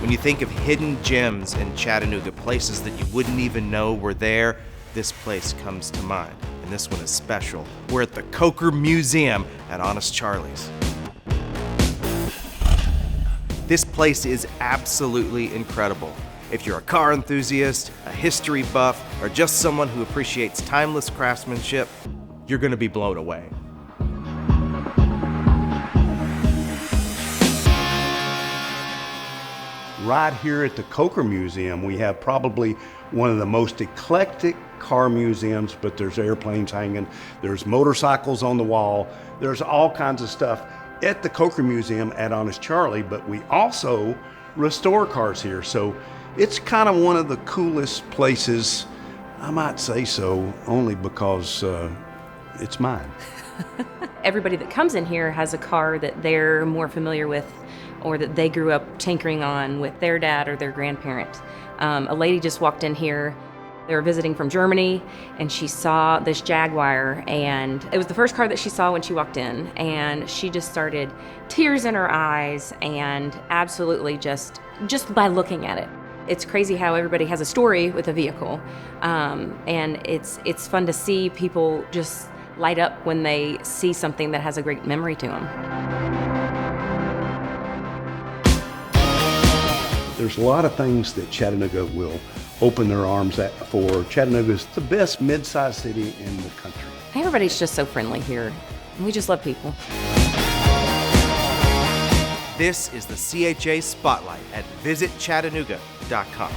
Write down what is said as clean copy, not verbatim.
When you think of hidden gems in Chattanooga, places that you wouldn't even know were there, this place comes to mind. And this one is special. We're at the Coker Museum at Honest Charley's. This place is absolutely incredible. If you're a car enthusiast, a history buff, or just someone who appreciates timeless craftsmanship, you're gonna be blown away. Right here at the Coker Museum, we have probably one of the most eclectic car museums, but there's airplanes hanging, there's motorcycles on the wall, there's all kinds of stuff at the Coker Museum at Honest Charley, but we also restore cars here. So it's kind of one of the coolest places, I might say so, only because it's mine. Everybody that comes in here has a car that they're more familiar with or that they grew up tinkering on with their dad or their grandparent. A lady just walked in here. They were visiting from Germany, and she saw this Jaguar, and it was the first car that she saw when she walked in, and she just started tears in her eyes, and absolutely just by looking at it. It's crazy how everybody has a story with a vehicle, and it's fun to see people just light up when they see something that has a great memory to them. There's a lot of things that Chattanooga will open their arms at for. Chattanooga's the best mid-sized city in the country. Everybody's just so friendly here. We just love people. This is the CHA Spotlight at visitchattanooga.com.